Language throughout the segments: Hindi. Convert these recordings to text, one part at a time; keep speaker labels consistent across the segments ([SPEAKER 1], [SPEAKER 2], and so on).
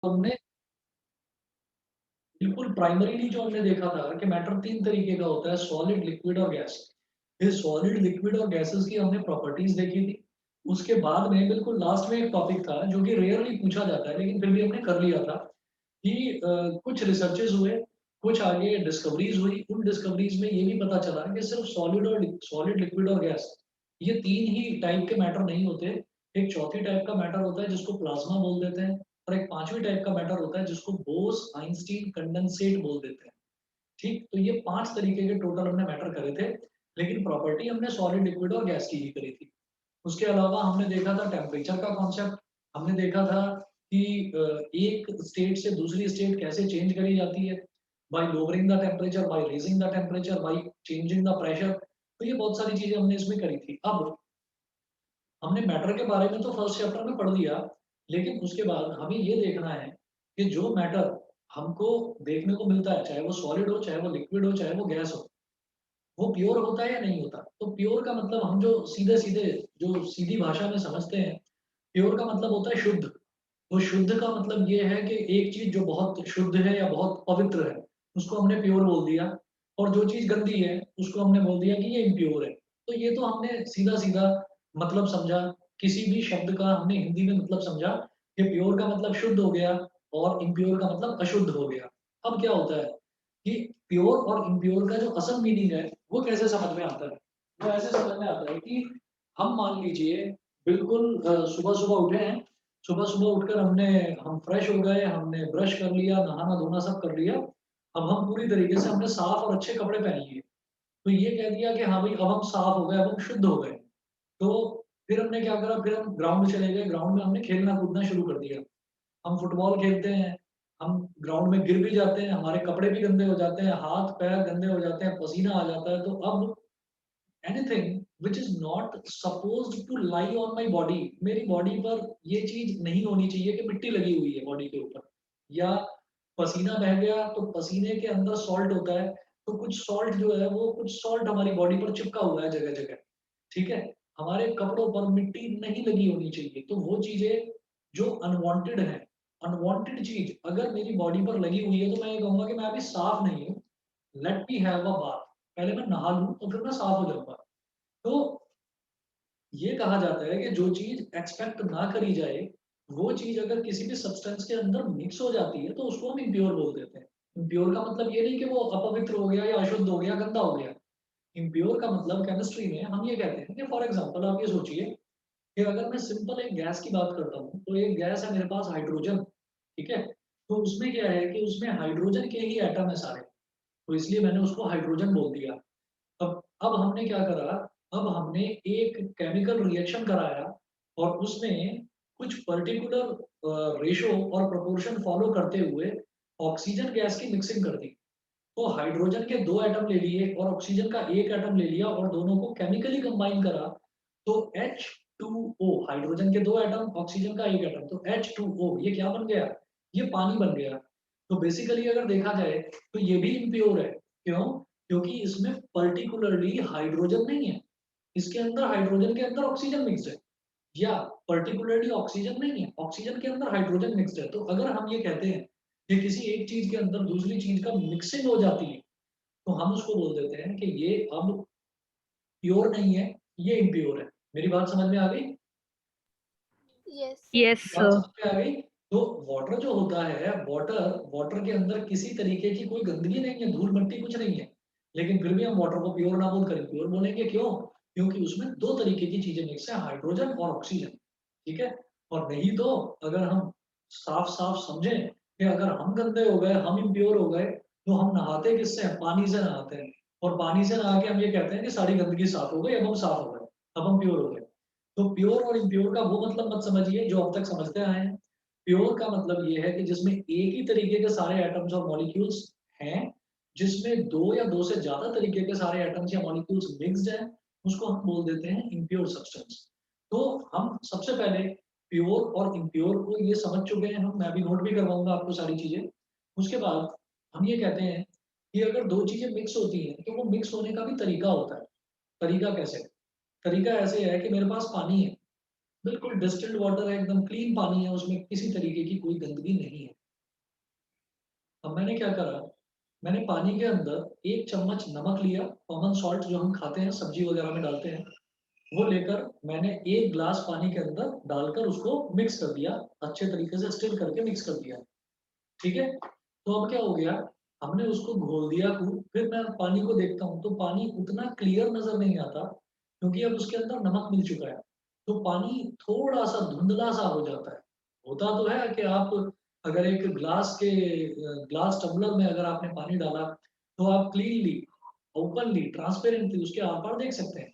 [SPEAKER 1] हमने बिल्कुल प्राइमरीली जो हमने देखा था कि मैटर 3 तरीके का होता है, सॉलिड, लिक्विड और गैस। फिर सॉलिड, लिक्विड और गैसेज़ की हमने प्रॉपर्टीज़ देखी थी। उसके बाद में बिल्कुल लास्ट में एक टॉपिक था जो कि रेयरली पूछा जाता है, लेकिन फिर भी हमने कर लिया था कि कुछ रिसर्चेज़ हुए, कुछ आगे डिस्कवरीज़ हुई। उन डिस्कवरीज़ में ये भी पता चला कि सिर्फ़ सॉलिड, लिक्विड और गैस, ये 3 ही टाइप के मैटर नहीं होते। एक चौथी टाइप का मैटर होता है जिसको प्लाज़्मा बोल देते हैं और एक 5वीं टाइप का मैटर होता है जिसको बोस-आइंस्टीन कंडेंसेट बोल देते हैं। ठीक? तो ये 5 तरीके के टोटल हमने मैटर करे थे, लेकिन प्रॉपर्टी हमने सॉलिड, लिक्विड और गैस की ही करी थी। उसके अलावा हमने देखा था टेम्परेचर का कॉन्सेप्ट, हमने देखा था कि एक स्टेट से दूसरी स्टेट कैसे चेंज करी जाती है, by lowering the temperature, by raising the temperature, by changing the pressure. तो ये बहुत सारी चीज़ें हमने इसमें करी थी। अब हमने मैटर के बारे में तो फर्स्ट चैप्टर में पढ़ लिया, लेकिन उसके बाद हमें ये देखना है कि जो मैटर हमको देखने को मिलता है, चाहे वो सॉलिड हो, चाहे वो लिक्विड हो, चाहे वो गैस हो, वो प्योर होता है या नहीं होता? तो प्योर का मतलब हम जो सीधे-सीधे जो सीधी भाषा में समझते हैं, प्योर का मतलब होता है शुद्ध। तो शुद्ध का मतलब ये है कि एक चीज़ जो बहुत शुद्ध है या बहुत पवित्र है, उसको हमने प्योर बोल दिया और जो चीज़ गंदी है, उसको हमने बोल दिया कि ये इम्प्योर है। तो ये तो हमने सीधा-सीधा मतलब समझा, किसी भी शब्द का हमने हिंदी में मतलब समझा कि प्योर का मतलब शुद्ध हो गया और इम्प्योर का मतलब अशुद्ध हो गया। अब क्या होता है कि प्योर और इम्प्योर का जो असल मीनिंग है, वो कैसे समझ में आता है? वो ऐसे समझ में आता है कि हम मान लीजिए बिल्कुल सुबह-सुबह उठे हैं, सुबह-सुबह उठकर हम फ्रेश हो गए, हमने ब्रश कर लिया, नहाना-धोना सब कर लिया। अब हम पूरी तरीके से हमने साफ और अच्छे कपड़े पहन लिए। तो ये कह दिया कि हाँ भाई अब हम साफ हो गए, अब हम शुद्ध हो गए। तो फिर हमने क्या करा, फिर हम ग्राउंड चले गए, ग्राउंड में हमने खेलना-कूदना शुरू कर दिया। हम फुटबॉल खेलते हैं, हम ग्राउंड में गिर भी जाते हैं, हमारे कपड़े भी गंदे हो जाते हैं, हाथ-पैर गंदे हो जाते हैं, पसीना आ जाता है। तो अब anything which is not supposed to lie on my body, मेरी बॉडी पर ये चीज़ नहीं होनी चाहिए कि मिट्टी लगी हुई है बॉडी के ऊपर या पसीना बह गया तो पसीने के अंदर सॉल्ट होता है, तो कुछ सॉल्ट जो है वो कुछ सॉल्ट हमारी बॉडी पर चिपका हुआ है जगह-जगह, ठीक है? हमारे कपड़ों पर मिट्टी नहीं लगी होनी चाहिए, तो वो चीज़ें जो अनवांटेड हैं, अनवांटेड चीज़ अगर मेरी बॉडी पर लगी हुई है तो मैं ये कहूँगा कि मैं अभी साफ नहीं हूँ, let me have a bath, पहले मैं नहा लूँ तो फिर मैं साफ हो जाऊँगा। तो ये कहा जाता है कि जो चीज़ एक्सपेक्ट ना करी जाए, वो चीज़ अगर किसी भी सब्सटेंस के अंदर मिक्स हो जाती है, तो उसको हम इम्प्योर बोल देते हैं। इम्प्योर का मतलब ये नहीं कि वो अपवित्र हो गया या अशुद्ध हो गया, गंदा हो गया। इम्प्योर का मतलब केमिस्ट्री में हम ये कहते हैं कि फॉर एग्ज़ाम्पल आप ये सोचिए कि अगर मैं सिंपल एक गैस की बात करता हूँ, तो एक गैस है मेरे पास हाइड्रोजन, ठीक है? तो उसमें क्या है कि उसमें हाइड्रोजन के ही एटम है सारे, तो इसलिए मैंने उसको हाइड्रोजन बोल दिया। अब हमने क्या करा, अब हमने एक केमिकल रिएक्शन कराया और उसमें कुछ पर्टिकुलर रेशो और प्रोपोर्शन फॉलो करते हुए ऑक्सीजन गैस की मिक्सिंग कर दी। तो हाइड्रोजन के 2 एटम ले लिए और ऑक्सीजन का 1 एटम ले लिया और दोनों को केमिकली कंबाइन करा, तो H2O, हाइड्रोजन के 2 एटम, ऑक्सीजन का 1 एटम, तो H2O ये क्या बन गया? ये पानी बन गया। तो बेसिकली अगर देखा जाए, तो ये भी इम्प्योर है। क्यों? क्योंकि इसमें पार्टिकुलरली हाइड्रोजन नहीं है। इसके अंदर हाइड्रोजन के अंदर ऑक्सीजन मिक्स्ड है या पार्टिकुलरली ऑक्सीजन नहीं है, ऑक्सीजन के अंदर हाइड्रोजन मिक्स्ड है। तो अगर हम ये कहते हैं कि किसी एक चीज़ के अंदर दूसरी चीज़ का मिक्सिंग हो जाती है, तो हम उसको बोल देते हैं कि ये अब प्योर नहीं है, ये इम्प्योर है। मेरी बात समझ में आ गई?
[SPEAKER 2] Yes sir.
[SPEAKER 1] मेरी
[SPEAKER 3] Yes,
[SPEAKER 1] बात
[SPEAKER 3] sir.
[SPEAKER 1] समझ में आ गई? तो वाटर जो होता है, वाटर वाटर के अंदर किसी तरीके की कोई गंदगी नहीं है, धूल-मिट्टी कुछ नहीं है। लेकिन फिर भी हम वाटर को प्योर ना बोलकर इम्प्योर बोलेंगे, क्यों? क्योंकि उसमें 2 तरीके की चीज़ें मिक्स हैं, हाइड्रोजन और ऑक्सीजन, ठीक है? और नहीं तो अगर हम साफ-साफ समझें कि अगर हम गंदे हो गए, हम इम्प्योर हो गए, तो हम नहाते किससे हैं? पानी से नहाते हैं और पानी से नहा के हम ये कहते हैं कि सारी गंदगी साफ हो गई, अब हम साफ हो गए, अब हम प्योर हो गए। तो प्योर और इम्प्योर का वो मतलब मत समझिए जो अब तक समझते आए हैं। प्योर का मतलब ये है कि जिसमें एक ही तरीके के सारे एटम्स और मॉलिक्यूल्स हैं, जिसमें 2 या 2 से ज़्यादा तरीके के सारे एटम्स या मॉलिक्यूल्स मिक्स्ड हैं, उसको हम बोल देते हैं इम्प्योर सब्सटेंस। तो हम सबसे पहले प्योर और इम्प्योर को ये समझ चुके हैं हम, मैं अभी नोट भी करवाऊँगा आपको सारी चीज़ें। उसके बाद हम ये कहते हैं कि अगर 2 चीज़ें मिक्स होती हैं, तो वो मिक्स होने का भी तरीका होता है। तरीका कैसे? तरीका ऐसे है कि मेरे पास पानी है, बिल्कुल डिस्टिल्ड वाटर है, एकदम क्लीन पानी है, उसमें किसी तरीके की कोई गंदगी नहीं है। अब मैंने क्या करा, मैंने पानी के अंदर 1 चम्मच नमक लिया, कॉमन सॉल्ट जो हम खाते हैं, सब्जी वगैरह में डालते हैं, वो लेकर मैंने 1 ग्लास पानी के अंदर डालकर उसको मिक्स कर दिया, अच्छे तरीके से स्टिर करके मिक्स कर दिया, ठीक है? तो अब क्या हो गया, हमने उसको घोल दिया खूब, फिर मैं पानी को देखता हूँ, तो पानी उतना क्लियर नज़र नहीं आता, क्योंकि अब उसके अंदर नमक मिल चुका है। तो पानी थोड़ा-सा धुंधला-सा हो जाता है। होता तो है कि आप अगर एक ग्लास टम्बलर में अगर आपने पानी डाला, तो आप क्लीनली, ओपनली, ट्रांसपेरेंटली उसके आर-पार देख सकते हैं।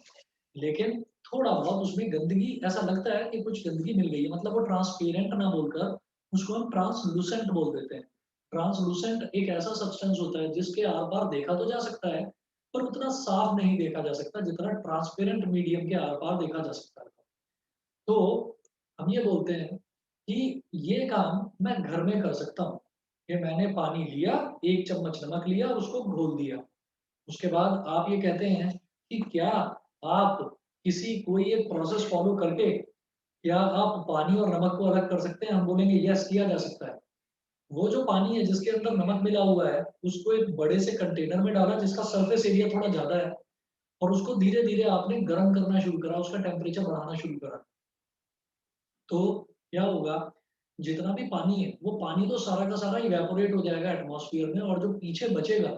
[SPEAKER 1] लेकिन थोड़ा बहुत उसमें गंदगी, ऐसा लगता है कि कुछ गंदगी मिल गई है, मतलब वो ट्रांसपेरेंट ना बोलकर उसको हम ट्रांसलूसेंट बोल देते हैं। ट्रांसलूसेंट एक ऐसा सब्सटेंस होता है जिसके आर-पार देखा तो जा सकता है, पर उतना साफ नहीं देखा जा सकता जितना ट्रांसपेरेंट मीडियम के आर-पार देखा जा सकता है। तो हम ये बोलते हैं कि ये काम मैं घर में कर सकता हूँ, कि मैंने पानी लिया, 1 चम्मच नमक लिया, उसको घोल दिया। उसके बाद आप ये कहते हैं कि क्या आप किसी कोई एक प्रोसेस फ़ॉलो करके क्या आप पानी और नमक को अलग कर सकते हैं? हम बोलेंगे यस, किया जा सकता है। वो जो पानी है जिसके अंदर नमक मिला हुआ है, उसको एक बड़े से कंटेनर में डाला जिसका सरफेस एरिया थोड़ा ज़्यादा है, और उसको धीरे-धीरे आपने गरम करना शुरू करा, उसका टेम्परेचर बढ़ाना शुरू करा। तो क्या होगा, जितना भी पानी है, वो पानी तो सारा का सारा इवेपोरेट हो जाएगा एटमॉस्फेयर में, और जो पीछे बचेगा,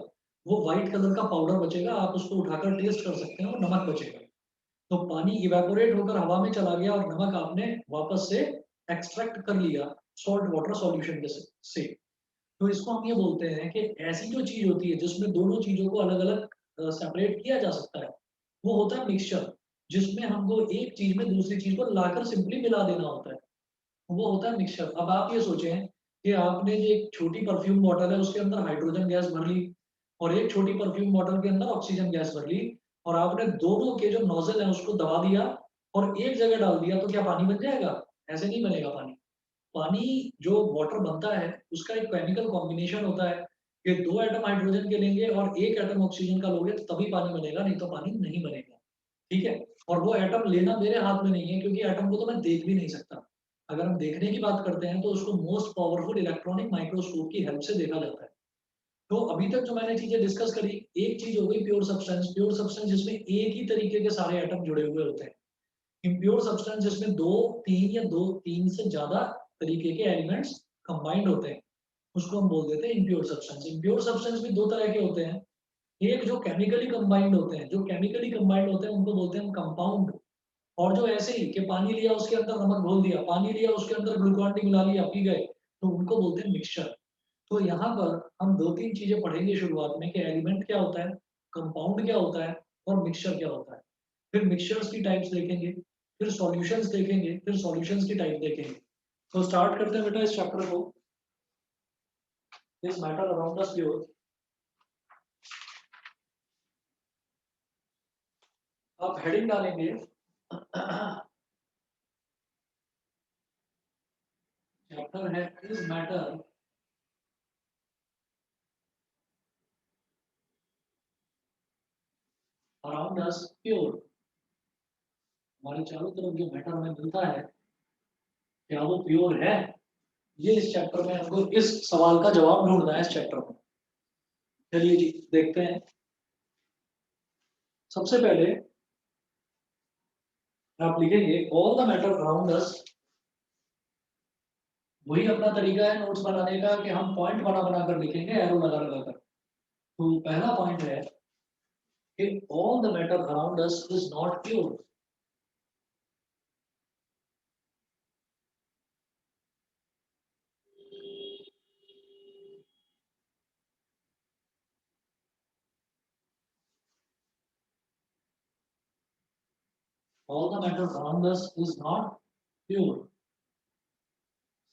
[SPEAKER 1] वो व्हाइट कलर का पाउडर बचेगा, आप उसको उठाकर टेस्ट कर सकते हैं, वो नमक बचेगा। तो पानी इवेपोरेट होकर हवा में चला गया और नमक आपने वापस से एक्सट्रैक्ट कर लिया सॉल्ट वाटर सॉल्यूशन के से। तो इसको हम ये बोलते हैं कि ऐसी जो चीज़ होती है जिसमें दोनों चीज़ों को अलग-अलग सेपरेट किया जा सकता है, वो होता है मिक्सचर, जिसमें हमको एक चीज़ में दूसरी चीज़ को लाकर सिंपली मिला देना होता है। वो होता है मिक्सचर। अब आप ये सोचें कि आपने जो एक छोटी परफ्यूम बॉटल है, उसके अंदर हाइड्रोजन गैस भर ली, और एक छोटी परफ्यूम बॉटल के अंदर ऑक्सीजन गैस भर ली, और आपने दोनों के जो नोज़ल है उसको दबा दिया और एक जगह डाल दिया, तो क्या पानी बन जाएगा? ऐसे नहीं बनेगा पानी। पानी जो वाटर बनता है, उसका एक केमिकल कॉम्बिनेशन होता है कि 2 एटम हाइड्रोजन के लेंगे और 1 एटम ऑक्सीजन का लोगे तभी पानी बनेगा, नहीं तो पानी नहीं बनेगा। ठीक है? और वो एटम लेना मेरे हाथ में नहीं है, क्योंकि एटम को तो मैं देख भी नहीं सकता। अगर हम देखने की बात करते हैं तो उसको मोस्ट पावरफुल इलेक्ट्रॉनिक माइक्रोस्कोप की हेल्प से देखा जाता है। तो अभी तक जो मैंने चीज़ें डिस्कस करी, एक चीज़ हो गई प्योर सब्सटेंस जिसमें एक ही तरीके के सारे एटम जुड़े हुए होते हैं। इम्प्योर सब्सटेंस जिसमें 2, 3 या 2-3 से ज़्यादा तरीके के एलिमेंट्स कंबाइंड होते हैं, उसको हम बोल देते हैं इम्प्योर सब्सटेंस। इम्प्योर सब्सटेंस भी 2 तरह के होते हैं। एक जो केमिकली कंबाइंड होते हैं, जो केमिकली कंबाइंड होते हैं उनको बोलते हैं हम कंपाउंड। और जो ऐसे ही कि पानी लिया उसके अंदर नमक घोल दिया, पानी लिया उसके अंदर ग्लूकोन-डी मिला लिया, पी गए, तो उनको बोलते हैं मिक्सचर। तो यहाँ पर हम 2-3 चीज़ें पढ़ेंगे शुरुआत में कि एलिमेंट क्या होता है, कंपाउंड क्या होता है और मिक्सचर क्या होता है। फिर मिक्सचर्स की टाइप्स देखेंगे, फिर सॉल्यूशंस देखेंगे, फिर सॉल्यूशंस की टाइप देखेंगे। तो स्टार्ट करते हैं बेटा इस चैप्टर को, this matter around the sphere. आप हेडिंग डालेंगे चैप्टर है this matter around us pure. हमारे चारों तरफ जो मैटर हमें मिलता है, क्या वो प्योर है? ये इस चैप्टर में हमको इस सवाल का जवाब ढूंढना है इस चैप्टर में। चलिए जी देखते हैं। सबसे पहले आप लिखेंगे ऑल द मैटर अराउंड अस। वही अपना तरीका है नोट्स बनाने का कि हम पॉइंट बना बना कर लिखेंगे, एरो लगा लगा कर। तो पहला पॉइंट है कि all the matter around us is not pure. All the matter around us is not pure.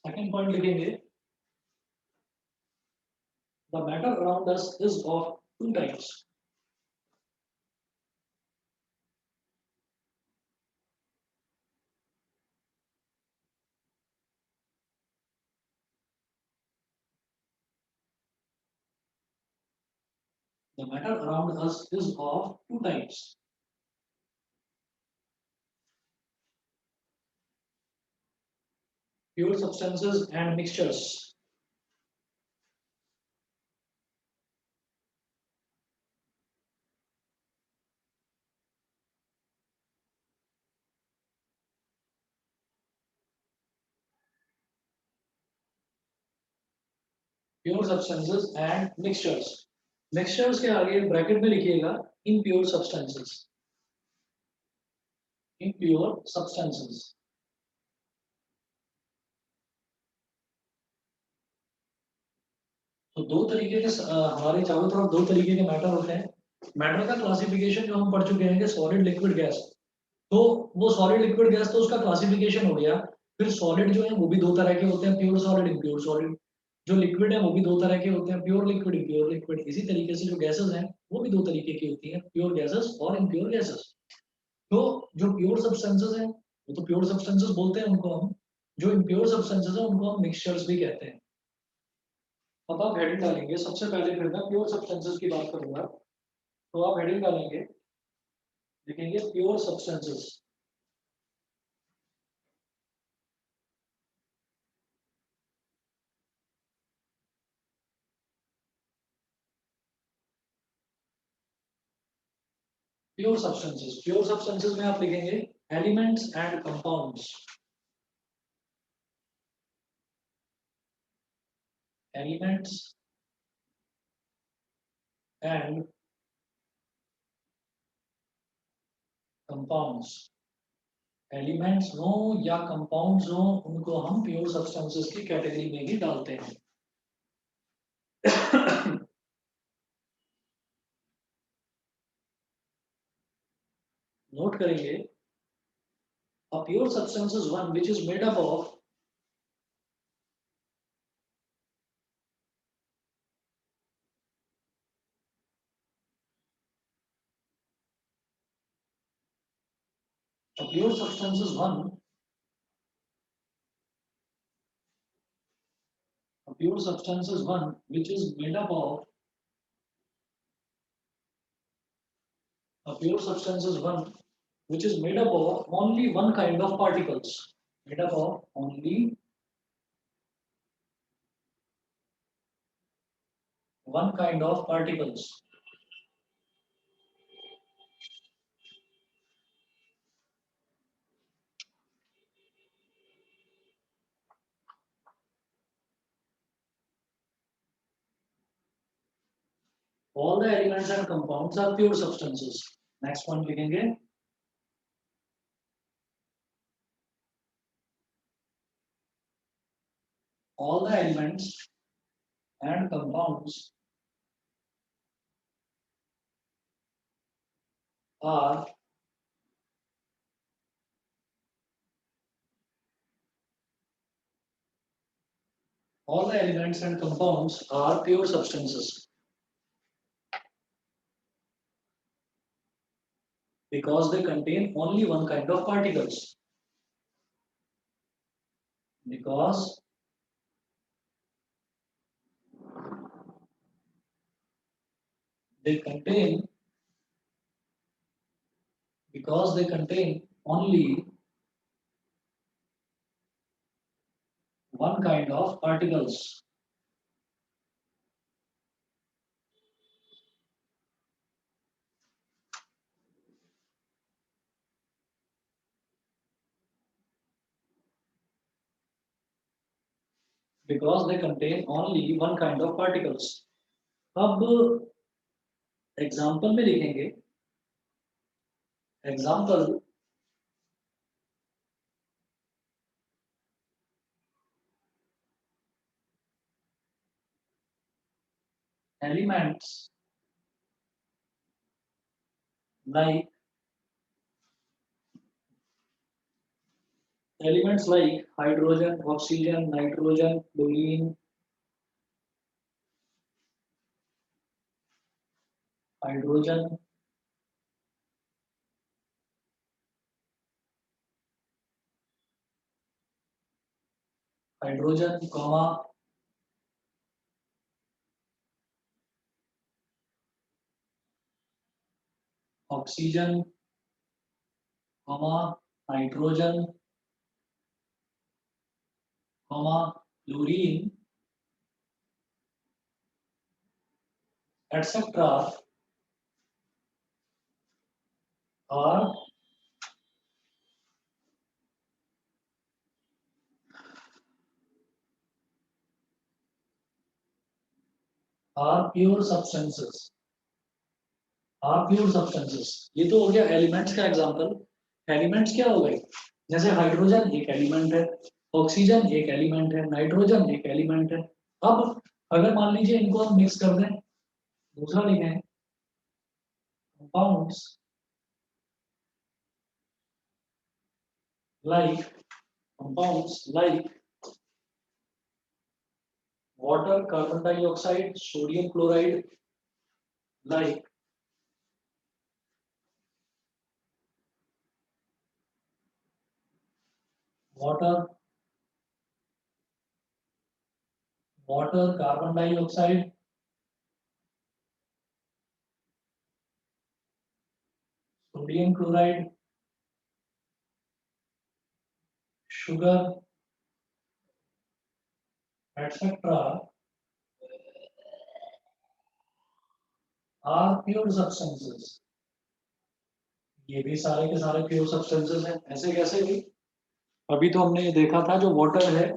[SPEAKER 1] Second point लिखेंगे the matter around us is of two types. The matter around us is of two types. Pure substances and mixtures. Pure substances and mixtures. Mixtures के आगे ब्रैकेट में लिखिएगा impure substances. Impure substances. तो दो तरीके के हमारे चारों तरफ दो तरीके के मैटर होते हैं। मैटर का क्लासिफिकेशन जो हम पढ़ चुके हैं कि सॉलिड लिक्विड गैस, तो वो सॉलिड लिक्विड गैस तो उसका क्लासिफिकेशन हो गया। फिर सॉलिड जो है वो भी दो तरह के होते हैं, प्योर सॉलिड, इम्प्योर सॉलिड। जो लिक्विड है वो भी दो तरह के होते हैं, प्योर लिक्विड, इम्प्योर लिक्विड। इसी तरीके से जो गैसेस हैं वो भी दो तरीके की होती हैं, प्योर गैसेस और इम्प्योर गैसेस। तो जो प्योर सब्सटेंसेस हैं वो तो प्योर सब्सटेंसेस बोलते हैं उनको हम। जो इम्प्योर सब्सटेंसेस हैं उनको हम मिक्सचर्स भी कहते हैं। अब आप हेडिंग डालेंगे, सबसे पहले फिर मैं प्योर सब्सटेंसेस की बात करूंगा। तो आप हेडिंग डालेंगे, लिखेंगे प्योर सब्सटेंसेस। प्योर सब्सटेंसेस में आप लिखेंगे elements and compounds. Elements and compounds. Elements हो या कंपाउंड्स हो, उनको हम प्योर सब्सटेंसेस की कैटेगरी में ही डालते हैं। नोट करेंगे, a pure substance is one which is made up of a pure substance is one a pure substance is one which is made up of a pure substance is one which is made up of only one kind of particles. Made up of only one kind of particles. All the elements and compounds are pure substances. Next one लिखेंगे, all the elements and compounds are all the elements and compounds are pure substances because they contain only one kind of particles. Because they contain only one kind of particles. Because they contain only one kind of particles. अब एग्जाम्पल में लिखेंगे, example elements like hydrogen, oxygen, nitrogen, chlorine, hydrogen, comma oxygen, comma nitrogen, chlorine, etc. are pure substances. are pure substances. ये तो हो गया एलिमेंट्स का एग्जांपल. एलिमेंट्स क्या हो गए? जैसे हाइड्रोजन एक एलिमेंट है, ऑक्सीजन एक एलिमेंट है, नाइट्रोजन एक एलिमेंट है. अब अगर मान लीजिए इनको हम मिक्स कर दें, दूसरा लिखें compounds like water, carbon dioxide, sodium chloride, like water, carbon dioxide, sodium chloride, sugar, etc. are pure substances. ये भी सारे के सारे प्योर सब्सटेंसेस हैं. ऐसे कैसे भी? अभी तो हमने ये देखा था जो वाटर है,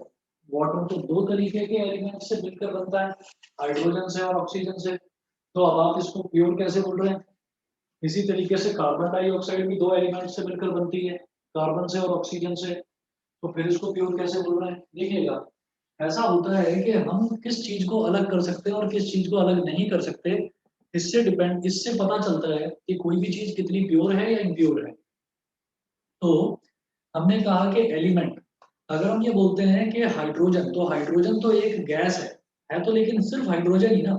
[SPEAKER 1] वाटर तो दो तरीके के एलिमेंट से मिलकर बनता है, हाइड्रोजन से और ऑक्सीजन से. तो अब आप इसको प्योर कैसे बोल रहे हैं? इसी तरीके से कार्बन डाइऑक्साइड भी दो एलिमेंट से मिलकर बनती है, कार्बन से और ऑक्सीजन से. तो फिर इसको प्योर कैसे बोल रहे हैं? देखिएगा, ऐसा होता है कि हम किस चीज को अलग कर सकते हैं और किस चीज को अलग नहीं कर सकते, इससे पता चलता है कि कोई भी चीज कितनी प्योर है या इम्प्योर है. तो हमने कहा कि एलिमेंट, अगर हम ये बोलते हैं कि हाइड्रोजन, तो हाइड्रोजन तो एक गैस है तो लेकिन सिर्फ हाइड्रोजन ही ना,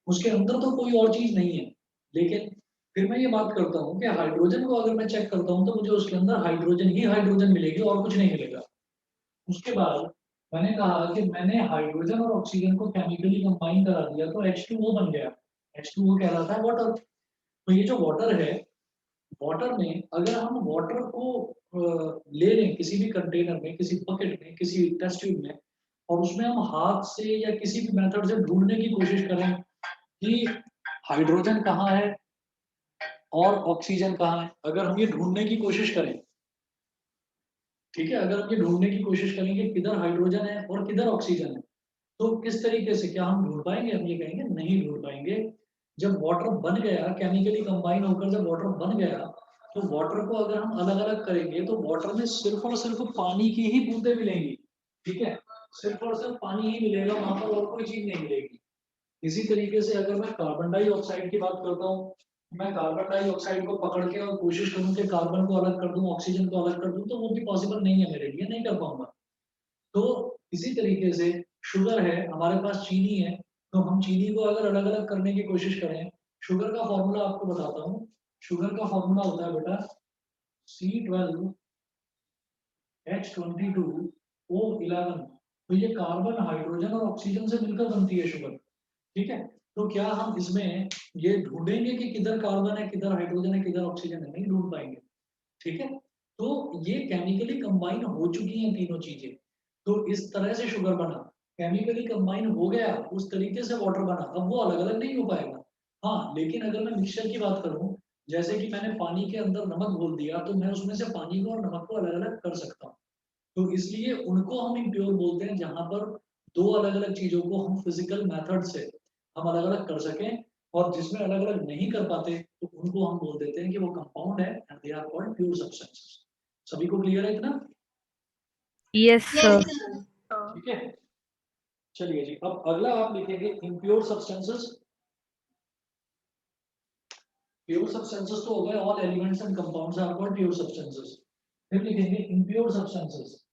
[SPEAKER 1] उसके अंदर तो कोई और चीज नहीं है. लेकिन फिर मैं ये बात करता हूँ कि हाइड्रोजन को अगर मैं चेक करता हूँ तो मुझे उसके अंदर हाइड्रोजन ही हाइड्रोजन मिलेगी और कुछ नहीं मिलेगा. उसके बाद मैंने कहा कि मैंने हाइड्रोजन और ऑक्सीजन को केमिकली कंबाइन करा दिया तो H2O बन गया. H2O कहलाता है वाटर. तो ये जो वाटर है, वाटर में अगर हम वाटर को ले लें किसी भी कंटेनर में, किसी बकेट में, किसी टेस्ट ट्यूब में, और उसमें हम हाथ से या किसी भी मेथड से ढूंढने की कोशिश करें कि हाइड्रोजन कहाँ है और ऑक्सीजन कहाँ है, अगर हम ये ढूंढने की कोशिश करें, ठीक है, अगर हम ये ढूंढने की कोशिश करें कि किधर हाइड्रोजन है और किधर ऑक्सीजन है, तो किस तरीके से क्या हम ढूंढ पाएंगे? हम ये कहेंगे नहीं ढूंढ पाएंगे. जब वाटर बन गया, केमिकली कंबाइन होकर जब वाटर बन गया, तो वाटर को अगर हम अलग अलग करेंगे तो वाटर में सिर्फ और सिर्फ पानी की ही बूंदें मिलेंगी. ठीक है, सिर्फ और सिर्फ पानी ही मिलेगा, वहां पर और कोई चीज नहीं मिलेगी. इसी तरीके से अगर मैं कार्बन डाइऑक्साइड की बात करता हूँ, मैं कार्बन डाइऑक्साइड को पकड़ के और कोशिश करूँ कि कार्बन को अलग कर दूं, ऑक्सीजन को अलग कर दूं, तो वो भी पॉसिबल नहीं है मेरे लिए, नहीं कर पाऊंगा. तो इसी तरीके से शुगर है, हमारे पास चीनी है, तो हम चीनी को अगर अलग अलग करने की कोशिश करें, शुगर का फॉर्मूला आपको बताता हूँ. शुगर का फॉर्मूला होता है बेटा C12H22O11. तो ये कार्बन, हाइड्रोजन और ऑक्सीजन से मिलकर बनती है शुगर. ठीक है, तो क्या हम इसमें ये ढूंढेंगे कि किधर कार्बन है, किधर हाइड्रोजन है, किधर ऑक्सीजन है? नहीं ढूंढ पाएंगे. ठीक है, तो ये केमिकली कंबाइन हो चुकी हैं तीनों चीजें. तो इस तरह से शुगर बना, केमिकली कंबाइन हो गया, उस तरीके से वाटर बना. अब वो अलग अलग नहीं हो पाएगा. हाँ, लेकिन अगर मैं मिक्सचर की बात करूं, जैसे कि मैंने पानी के अंदर नमक घोल दिया, तो मैं उसमें से पानी को और नमक को अलग अलग कर सकता हूँ. तो इसलिए उनको हम इम्प्योर बोलते हैं, जहां पर दो अलग अलग चीजों को हम फिजिकल मेथड से हम अलग अलग कर सकें. और जिसमें अलग अलग नहीं कर पाते तो उनको हम बोल देते हैं कि वो कंपाउंड है and they are called pure substances. सभी को क्लियर है इतना?
[SPEAKER 3] Yes, sir.
[SPEAKER 1] ठीक है, चलिए जी, अब अगला आप लिखेंगे इम्प्योर सब्सटेंसेस. प्योर सब्सटेंसेस तो हो गए all elements and compounds are called pure substances. फिर लिखेंगे impure substances.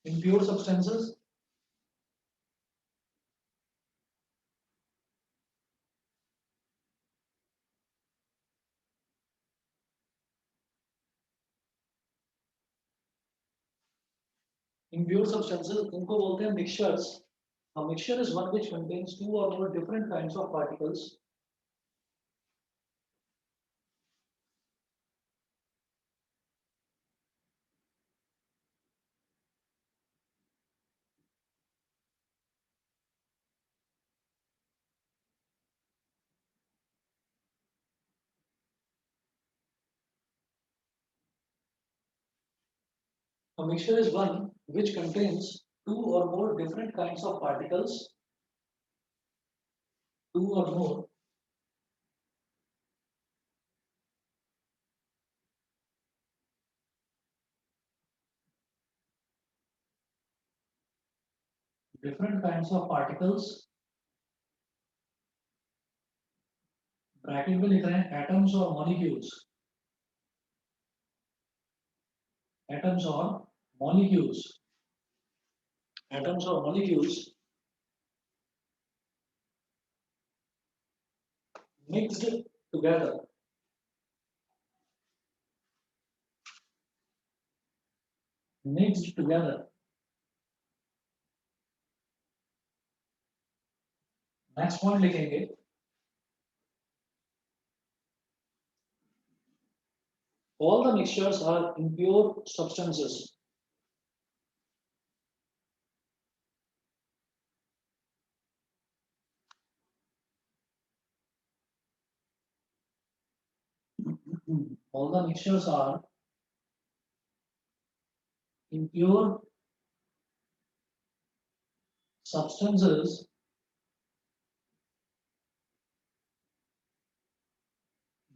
[SPEAKER 1] Impure substances. Impure substances उनको बोलते हैं mixtures. A mixture is one which contains two or more different kinds of particles A mixture is one which contains two or more different kinds of particles, two or more different kinds of particles, bracket में लिख रहे हैं एटम्स और मॉलिक्यूल्स, एटम्स और मॉलिक्यूल्स, एटम्स और molecules mixed together, mixed together. Next point लिखेंगे, all the mixtures are impure substances. All the mixtures are impure substances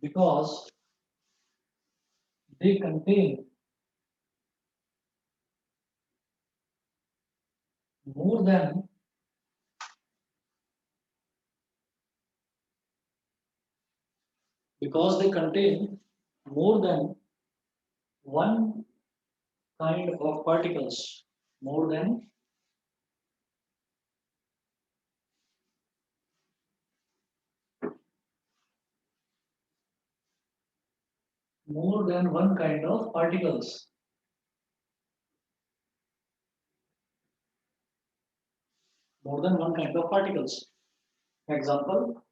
[SPEAKER 1] because they contain more than one kind of particles, more than one kind of particles. More than one kind of particles. Example,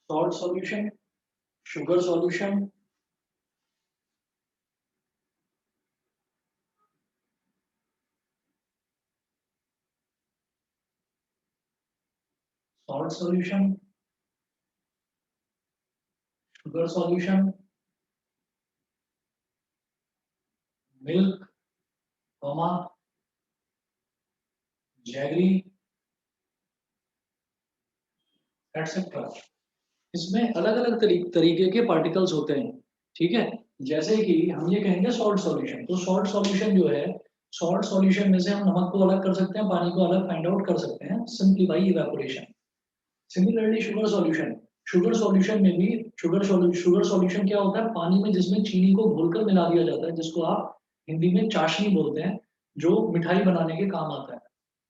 [SPEAKER 1] salt solution, sugar solution, salt solution, sugar solution, milk, jaggery etcetera. इसमें अलग अलग तरीके के पार्टिकल्स होते हैं, ठीक है। जैसे कि हम ये कहेंगे सॉल्ट सॉल्यूशन, तो सॉल्ट सॉल्यूशन जो है, सॉल्ट सॉल्यूशन में से हम नमक को अलग कर सकते हैं, पानी को अलग फाइंड आउट कर सकते हैं simply by evaporation. Similarly sugar solution, sugar solution में भी शुगर सॉल्यूशन क्या होता है, पानी में जिसमें चीनी को घोलकर मिला दिया जाता है, जिसको आप हिंदी में चाशनी बोलते हैं, जो मिठाई बनाने के काम आता है।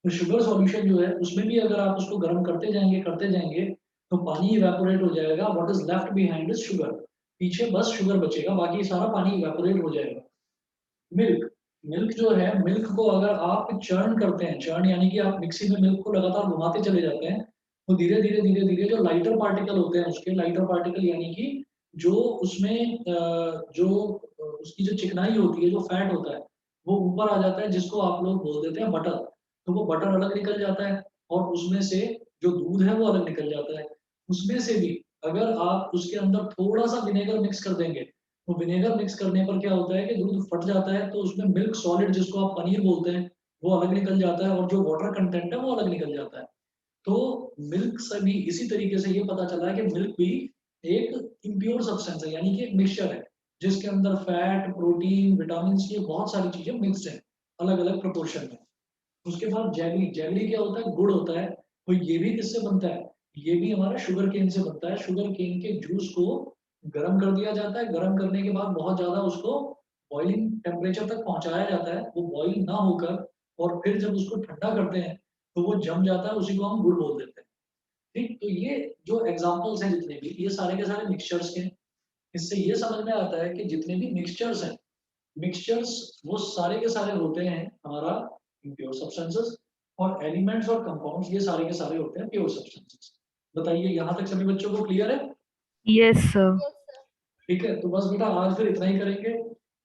[SPEAKER 1] तो शुगर सॉल्यूशन जो है उसमें भी अगर आप उसको गर्म करते जाएंगे तो पानी इवेपोरेट हो जाएगा, what is left behind is sugar, पीछे बस शुगर बचेगा, बाकी सारा पानी इवेपोरेट हो जाएगा। मिल्क, मिल्क जो है, मिल्क को अगर आप चर्न करते हैं, चर्न यानी कि आप मिक्सी में मिल्क को लगातार घुमाते चले जाते हैं, तो धीरे धीरे जो लाइटर पार्टिकल होते हैं उसके, लाइटर पार्टिकल यानी कि जो उसमें उसकी जो चिकनाई होती है, जो फैट होता है, वो ऊपर आ जाता है, जिसको आप लोग बोल देते हैं बटर। तो वो बटर अलग निकल जाता है और उसमें से जो दूध है वो अलग निकल जाता है। उसमें से भी अगर आप उसके अंदर थोड़ा सा विनेगर मिक्स कर देंगे, तो विनेगर मिक्स करने पर क्या होता है कि दूध फट जाता है, तो उसमें मिल्क सॉलिड, जिसको आप पनीर बोलते हैं, वो अलग निकल जाता है और जो वाटर कंटेंट है वो अलग निकल जाता है। तो मिल्क से भी इसी तरीके से ये पता चला है कि मिल्क भी एक इम्प्योर सब्सटेंस है, यानी कि एक मिक्सचर है जिसके अंदर फैट, प्रोटीन, विटामिन, ये बहुत सारी चीजें मिक्स्ड हैं अलग अलग प्रोपोर्शन में। उसके बाद जैगरी, जैगरी क्या होता है, गुड़ होता है। तो ये भी किससे बनता है, ये भी हमारा शुगर केन से बनता है। शुगर केन के जूस को गर्म कर दिया जाता है, गर्म करने के बाद बहुत ज्यादा उसको बॉइलिंग टेम्परेचर तक पहुंचाया जाता है, वो बॉइल ना होकर, और फिर जब उसको ठंडा करते हैं तो वो जम जाता है, उसी को हम गुड़ बोल देते हैं। ठीक, तो ये जो एग्जाम्पल्स हैं जितने भी, ये सारे के सारे मिक्सचर्स के। इससे ये समझ में आता है कि जितने भी मिक्सचर्स हैं, मिक्सचर्स वो सारे के सारे होते हैं हमारा इम्प्योर सब्सटेंसेस, और एलिमेंट्स और कंपाउंड्स ये सारे के सारे होते हैं प्योर सब्सटेंसेस। बताइए, यहाँ तक सभी बच्चों को क्लियर है?
[SPEAKER 3] Yes, sir.
[SPEAKER 1] ठीक है, तो बस बेटा आज फिर इतना ही करेंगे,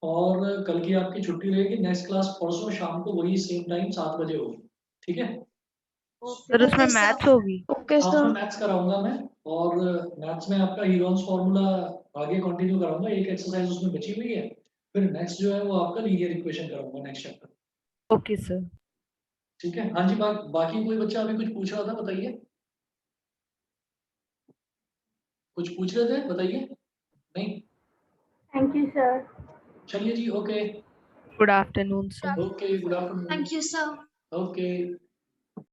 [SPEAKER 1] और कल की आपकी छुट्टी रहेगी। नेक्स्ट क्लास परसों शाम को वही सेम टाइम 7 बजे होगी, ठीक है।
[SPEAKER 3] सर उसमें मैथ्स होगी।
[SPEAKER 2] ओके
[SPEAKER 1] आपको
[SPEAKER 2] सर।
[SPEAKER 1] मैथ्स कराऊंगा मैं, और मैथ्स में आपका हीरोन्स फॉर्मूला आगे कंटिन्यू कराऊंगा, एक एक्सरसाइज उसमें बची हुई है, फिर नेक्स्ट जो है वो आपका लीनियर इक्वेशन कराऊंगा नेक्स्ट चैप्टर।
[SPEAKER 3] Okay sir.
[SPEAKER 1] ठीक है, हाँ जी, बाकी कोई बच्चा अभी कुछ पूछ रहा था, बताइए। कुछ पूछ रहे थे, बताइए। नहीं,
[SPEAKER 2] थैंक यू सर।
[SPEAKER 1] चलिए जी, okay.
[SPEAKER 3] Good afternoon sir.
[SPEAKER 1] Okay, good afternoon.
[SPEAKER 2] Thank you sir.
[SPEAKER 1] Okay.